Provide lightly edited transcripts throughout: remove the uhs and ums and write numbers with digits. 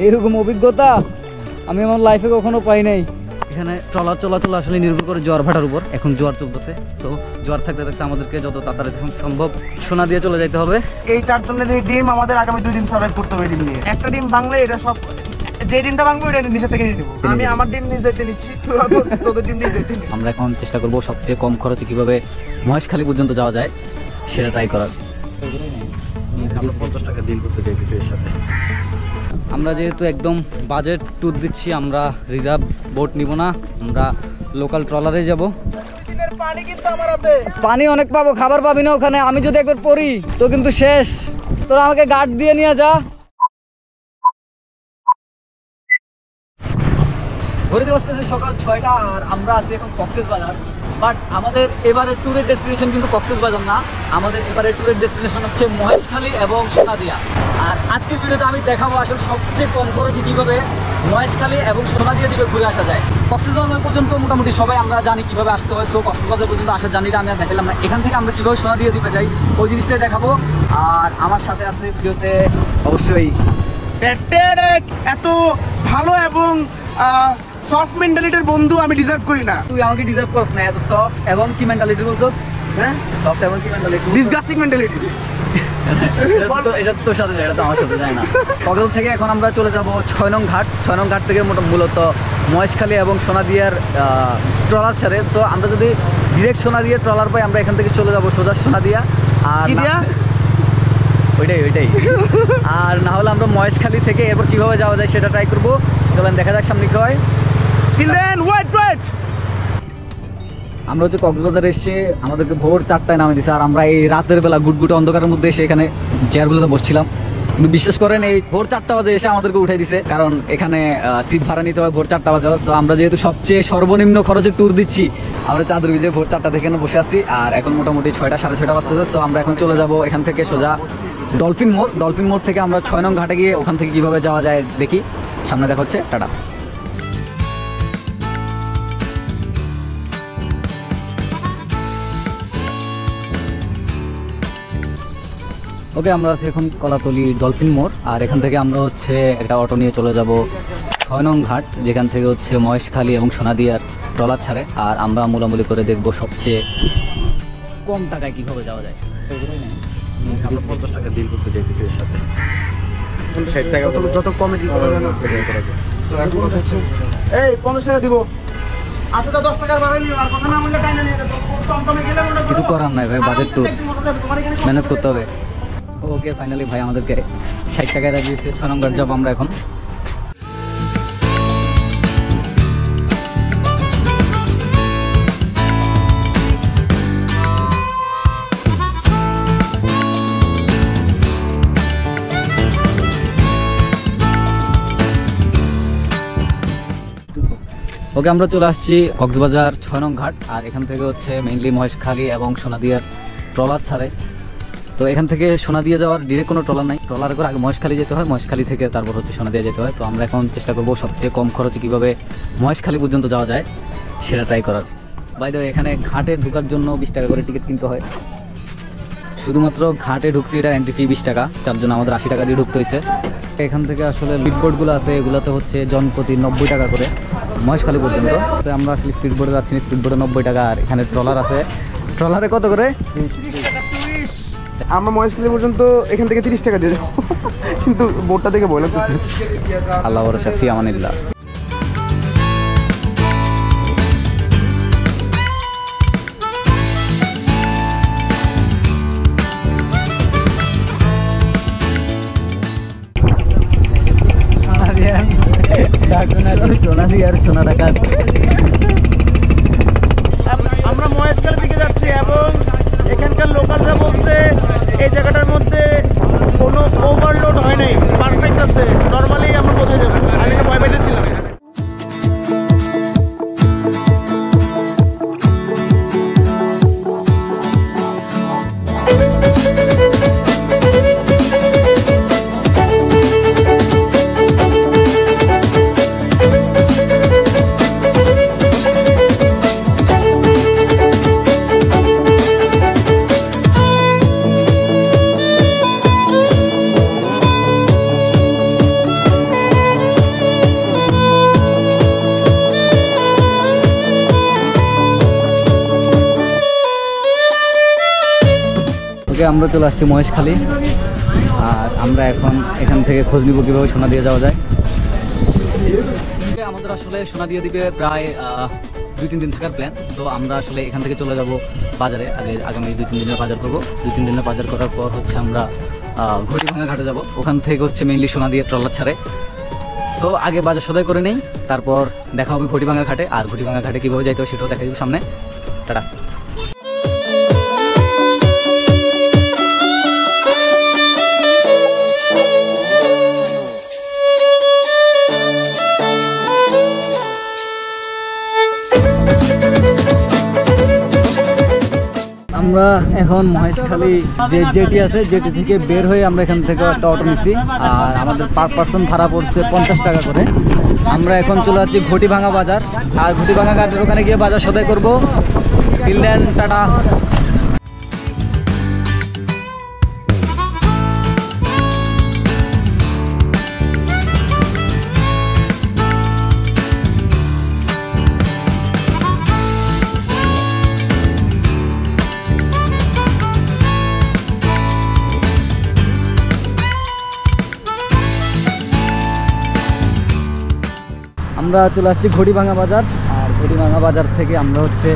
এরকম অভিজ্ঞতা আমি আমার লাইফে কখনো পাই নাই। এখানে চলাচল আসলে নির্ভর করে জোয়ার ভাটার উপর। এখন জোয়ার চলতেছে, তো জোয়ার থাকতে থাকতে আমাদেরকে যত তাড়াতাড়ি সম্ভব সোনা দিয়ে চলে যেতে হবে। এই 4 জনের এই ডিম আমাদের আগামী 2 দিন সার্ভাইভ করতে হবে। ডিম নিয়ে একটা ডিম ভাঙলে এটা সব, যে ডিমটা ভাঙবো এটা নিচে থেকে নিয়ে নেবো। আমি আমার ডিম নিয়ে যেতে নিচ্ছি, তোদের ডিম নিয়ে যেতে। আমরা এখন চেষ্টা করবো সবচেয়ে কম খরচে কিভাবে মহেশখালী পর্যন্ত যাওয়া যায় সেটা ট্রাই করার। আমরা 50 টাকা ডিল করতে চাইছি এর সাথে। আমরা যেহেতু একদম বাজেট ট্যুর দিচ্ছি, আমরা রিজার্ভ বোট নিব না, আমরা লোকাল ট্রলারে যাব। পানি কিন্তু আমার হাতে, পানি অনেক পাবো, খাবার পাবি না ওখানে। আমি যদি একবার পড়ি তো কিন্তু শেষ। তোরা আমাকে গার্ড দিয়ে নিয়ে যা। ঘড়িতে বসতেছে সকাল 6টা আর আমরা আছি এখন কক্সবাজার। বাট আমাদের এবারের ট্যুরের ডেস্টিনেশন কিন্তু কক্সবাজার না, আমাদের এবারের ট্যুরের ডেস্টিনেশন হচ্ছে মহেশখালী এবং সোনাদিয়া। আর আজকের ভিডিওতে আমি দেখাবো আসলে সবচেয়ে কম খরচে কীভাবে মহেশখালী এবং সোনাদিয়া দ্বীপে ঘুরে আসা যায়। কক্সবাজার পর্যন্ত মোটামুটি সবাই আমরা জানি কীভাবে আসতে হয়, সো কক্সবাজার পর্যন্ত আসার জার্নিটা আমি আর দেখালাম না। এখান থেকে আমরা কীভাবে সোনাদিয়া দ্বীপে যাই ওই জিনিসটাই দেখাবো। আর আমার সাথে আছে ভিডিওতে অবশ্যই এত ভালো এবং সফট মেন্টালিটির বন্ধু আমি ডিজার্ভ করি না। তুই আমাকে ডিজার্ভ করছ না, এত সফট এবং কি মেন্টালিটি বলছস? হ্যাঁ, সফট এবং কি মেন্টালিটি? Disgusting mentality. এটা তোর সাথে যায়, এটা তো আমার সাথে যায় না। কক্সবাজার থেকে এখন আমরা চলে যাব 6 নং ঘাট। 6 নং ঘাট থেকে মূলত মহেশখালী এবং সোনাদিয়ার ট্রলার ছাড়ে। তো আমরা যদি ডিরেক্ট সোনাদিয়া ট্রলার পাই, আমরা এখান থেকে চলে যাব সোজা সোনাদিয়া। আর ওইটাই আর না হলে আমরা মহেশখালী থেকে এরপর কীভাবে যাওয়া যায় সেটা ট্রাই করবো। চলেন দেখা যাক সামনে কি হয়। আমরা হচ্ছে কক্সবাজারে এসে আমাদেরকে ভোর 4টায় নামে দিছে। আর আমরা এই রাতের বেলা গুটগুটে অন্ধকারের মধ্যে এসে এখানে চেয়ারগুলোতে বসছিলাম, কিন্তু বিশ্বাস করেন এই ভোর 4টা বাজে এসে আমাদেরকে উঠে দিছে, কারণ এখানে সিট ভাড়া নিতে হয় ভোর 4টা বাজে। তো আমরা যেহেতু সবচেয়ে সর্বনিম্ন খরচে ট্যুর দিচ্ছি, আমরা চাঁদের বিজে ভোর 4টা থেকে বসে আছি। আর এখন মোটামুটি 6টা সাড়ে 6টা বাজতেছে। সো আমরা এখন চলে যাব এখান থেকে সোজা ডলফিন মোড়। ডলফিন মোড় থেকে আমরা 6 নং ঘাটে গিয়ে ওখান থেকে কীভাবে যাওয়া যায় দেখি। সামনে দেখা হচ্ছে, টাটা। ওকে, আমরা আছি এখন কলাতলি ডলফিন মোড়। আর এখান থেকে আমরা হচ্ছে একটা অটো নিয়ে চলে যাব 6 নং ঘাট, যেখান থেকে হচ্ছে মহেশখালী এবং সোনাদিয়ার ট্রলার ছাড়ে। আর আমরা মোলামুলি করে দেখবো সবচেয়ে কম টাকায় কীভাবে যাওয়া যায়। আমরা 50 টাকা ডিল করতে চাইছি এর সাথে। 60 টাকা যত কমে দিতে পারবে না। তো এখন হচ্ছে এই 50 টাকা দিব। আচ্ছা 10 টাকা বাড়াইলি আর কথা না বললে টাইনা নিয়ে যাবো। কম কমে গেলে মনে কিছু করার নাই ভাই, বাজেট ট্যুর ম্যানেজ করতে হবে। ওকে, ফাইনালি ভাই আমাদেরকে 60 টাকায় দিয়েছে। 6 নম্বর যাব আমরা এখন। ওকে, আমরা চলে আসছি কক্সবাজার 6 নং ঘাট। আর এখান থেকে হচ্ছে মেইনলি মহেশখালী এবং সোনাদিয়ার ট্রলার ছাড়ে। তো এখান থেকে সোনাদিয়া যাওয়ার ডিরেক্ট কোনো ট্রলার নাই, ট্রলার করে আগে মহেশখালী যেতে হয়, মহেশখালী থেকে তারপর হচ্ছে সোনাদিয়া যেতে হয়। তো আমরা এখন চেষ্টা করবো সবচেয়ে কম খরচে কীভাবে মহেশখালী পর্যন্ত যাওয়া যায় সেটা ট্রাই করার। বাই দ্য ওয়ে, এখানে ঘাটে ঢোকার জন্য 20 টাকা করে টিকিট কিনতে হয়। শুধুমাত্র ঘাটে ঢুকছি, এটা এন্ট্রি ফি 20 টাকা, তার জন্য আমাদের 80 টাকা দিয়ে ঢুকতে হয়েছে। এখান থেকে আসলে স্পিডবোটগুলো আছে, এগুলোতে হচ্ছে জনপ্রতি 90 টাকা করে মহেশখালী পর্যন্ত। তো আমরা আসলে স্পিডবোটে যাচ্ছি, স্পিডবোটে 90 টাকা। আর এখানে ট্রলার আছে, ট্রলারে কত করে? আমরা মহেশখালী পর্যন্ত এখান থেকে 30 টাকা দিয়ে যাবো, কিন্তু বোটটা থেকে বলে আল্লাহ ভরসা, ফি আমানিল্লাহ। সোনা টাকা আমরা মহেশখালী দিকে যাচ্ছি এবং এখানকার লোকালরা বলছে এই জায়গাটার মধ্যে কোনো ওভারলোড হয় নাই, পারফেক্ট আছে। নর্মালি আমরা বোঝা যাবে, আমি এটা ভয় পাইতেছিলাম। আমরা চলে আসছি মহেশখালী, আর আমরা এখন এখান থেকে খোঁজ নিব কীভাবে সোনাদিয়া যাওয়া যায়। আমাদের আসলে সোনাদিয়া দ্বীপে প্রায় 2-3 দিন থাকার প্ল্যান। তো আমরা আসলে এখান থেকে চলে যাব বাজারে, আগামী 2-3 দিনের বাজার করবো। 2-3 দিনের বাজার করার পর হচ্ছে আমরা ঘটিভাঙা ঘাটে যাব। ওখান থেকে হচ্ছে মেইনলি সোনাদিয়া ট্রলার ছাড়ে। সো আগে বাজার সদাই করে নেই, তারপর দেখা হবে ঘটিভাঙা ঘাটে। আর ঘটিভাঙা ঘাটে কীভাবে যাইতে হবে সেটাও দেখা যাবে সামনে। টাটা। আমরা এখন মহেশখালী যে জেটি আছে, জেটি থেকে বের হয়ে আমরা এখান থেকে একটা অটো নিচ্ছি, আর আমাদের পার পার্সন ভাড়া পড়ছে 50 টাকা করে। আমরা এখন চলে যাচ্ছি ঘটিভাঙা বাজার, আর ঘটিভাঙা ঘাটের ওখানে গিয়ে বাজার সদাই করবো। Till then, tata. আমরা চলে আসছি ঘটিভাঙা বাজার, আর ঘটিভাঙা বাজার থেকে আমরা হচ্ছে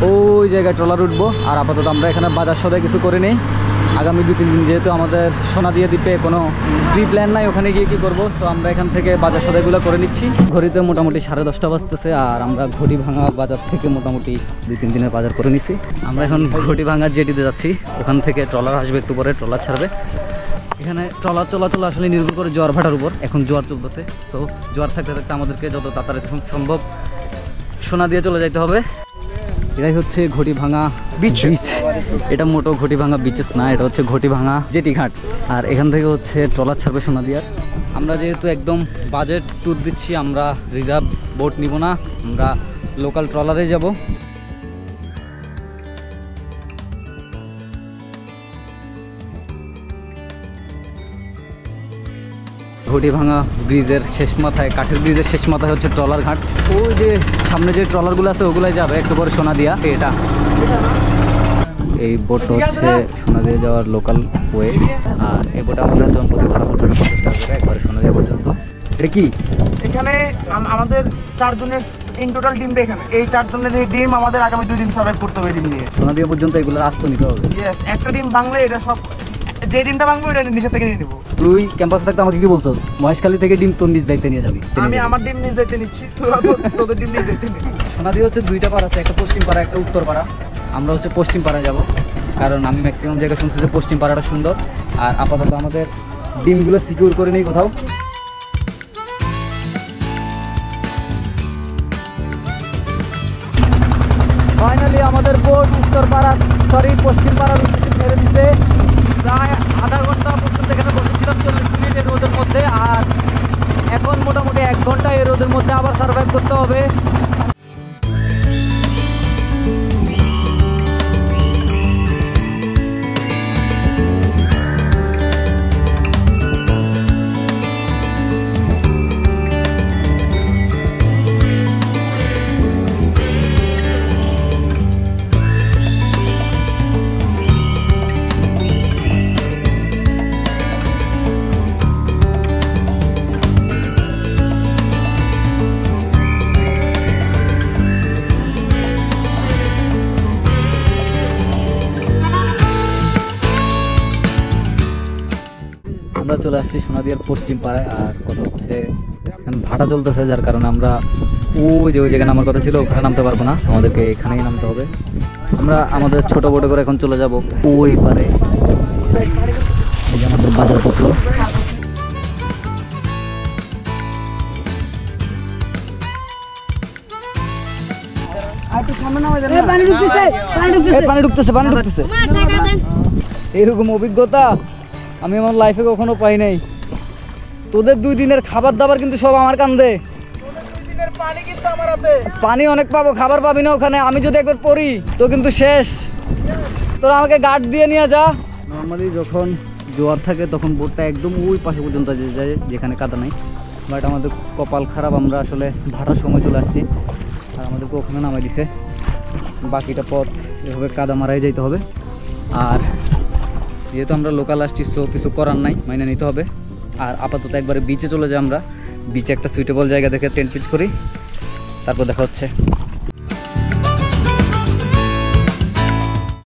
ওই জায়গায় ট্রলার উঠবো। আর আপাতত আমরা এখানে বাজার সদাই কিছু করে নেই। আগামী 2-3 দিন যেহেতু আমাদের সোনাদিয়া দ্বীপে কোনো প্রি প্ল্যান নাই ওখানে গিয়ে কী করবো, সো আমরা এখান থেকে বাজার সদাইগুলো করে নিচ্ছি। ঘড়িতে মোটামুটি 10:30 বাজতেছে, আর আমরা ঘটিভাঙা বাজার থেকে মোটামুটি 2-3 দিনের বাজার করে নিচ্ছি। আমরা এখন ঘটিভাঙার জেটিতে যাচ্ছি, ওখান থেকে ট্রলার আসবে, একটু পরে ট্রলার ছাড়বে। এখানে ট্রলার চলাচল আসলে নির্ভর করে জোয়ার ভাটার উপর। এখন জোয়ার চলতেছে, সো জোয়ার থাকতে থাকতে আমাদেরকে যত তাড়াতাড়ি সম্ভব সোনাদিয়া চলে যাইতে হবে। এটাই হচ্ছে ঘটিভাঙা বিচ। এটা মোটো ঘটিভাঙা বিচেস না, এটা হচ্ছে ঘটিভাঙা জেটি ঘাট। আর এখান থেকে হচ্ছে ট্রলার ছাড়বে সোনাদিয়ার। আমরা যেহেতু একদম বাজেট ট্যুর দিচ্ছি, আমরা রিজার্ভ বোট নিব না, আমরা লোকাল ট্রলারে যাব। ঘটিভাঙা ব্রিজের শেষ মাথায়, কাঠের ব্রিজের শেষ মাথায় হচ্ছে ট্রলার ঘাট। ওই যে সামনে যে ট্রলারগুলো আছে ওগুলাই যাবে একটু পরে সোনাদিয়া। এটা এই বোটটা হচ্ছে সোনাদিয়া যাওয়ার লোকাল ওয়ে, আর এই বোটে আমাদের জনপ্রতি ভাড়া পড়বে 50 টাকা করে একবারে সোনাদিয়া পর্যন্ত। এটা কি এখানে আমাদের 4 জনের ইন টোটাল ডিম, এখানে এই 4 জনের এই ডিম আমাদের আগামী 2 দিন সার্ভাইভ করতে হবে ডিম নিয়ে। সোনাদিয়া পর্যন্ত এগুলো আস্ত নিতে হবে। ইয়েস, একটা ডিম বাংলা এটা সব, যে ডিমটা বাংলা ওটা নিচে থেকে নিয়ে নেবো। তুই ক্যাম্পাসে থাকতে আমাকে কি বলছো, মহেশখালী থেকে ডিম তোর নিজ দায়িত্বে নিয়ে যাবি? আমি আমার ডিম নিজ দায়িত্বে নিচ্ছি, তোরা তোদের ডিম নিজ দায়িত্বে নিবি। সোনাদিয়া হচ্ছে 2টা পাড়া আছে, একটা পশ্চিম পাড়া একটা উত্তর পাড়া। আমরা হচ্ছে পশ্চিম পাড়ায় যাব, কারণ আমি ম্যাক্সিমাম জায়গায় শুনছি যে পশ্চিম পাড়াটা সুন্দর। আর আপাতত আমাদের ডিমগুলো সিকিউর করে নেই কোথাও। ফাইনালি আমাদের বোট উত্তর পাড়া পশ্চিম পাড়ার উদ্দেশ্যে ছেড়ে দিতে। প্রায় আধা ঘন্টা পর্যন্ত এখানে বসেছিলাম, 40 মিনিট এর রোদের মধ্যে, আর এখন মোটামুটি 1 ঘন্টা এর রোদের মধ্যে আবার সার্ভাইভ করতে হবে। আমরা চলে আসছি সোনাদিয়ার পশ্চিম পাড়ায়, আর কথা হচ্ছে এখন ভাটা চলতেছে, যার কারণে আমরা ওই জায়গায় নামার কথা ছিল ওখানে নামতে পারবো না, আমাদেরকে এখানেই নামতে হবে। আমরা আমাদের ছোট বোটে করে এখন চলে যাব ওই পারে। এই যে আমাদের বাজারপত্র। পানি ঢুকতেছে। এরকম অভিজ্ঞতা আমি আমার লাইফে কখনো পাই নাই। তোদের 2 দিনের খাবার দাবার কিন্তু সব আমার কান্দে। পানি অনেক পাবো, খাবার পাবি না ওখানে। আমি যদি একবার পড়ি তো কিন্তু শেষ। তোরা আমাকে গার্ড দিয়ে নিয়ে যা। নর্মালি যখন জোয়ার থাকে তখন বোটটা একদম ওই পাশে পর্যন্ত যায় যেখানে কাদা নাই, বাট আমাদের কপাল খারাপ, আমরা আসলে ভাটার সময় চলে আসছি আর আমাদেরকে ওখানে নামাই দিছে। বাকিটা পথ এভাবে কাদা মারাই যাইতে হবে। আর যেহেতু আমরা লোকাল আসছি, সো কিছু করার নাই, মাইনে নিতে হবে। আর আপাতত একবারে বিচে চলে যাই আমরা। বিচে একটা সুইটেবল জায়গা দেখে টেন্ট পিচ করি, তারপর দেখা হচ্ছে।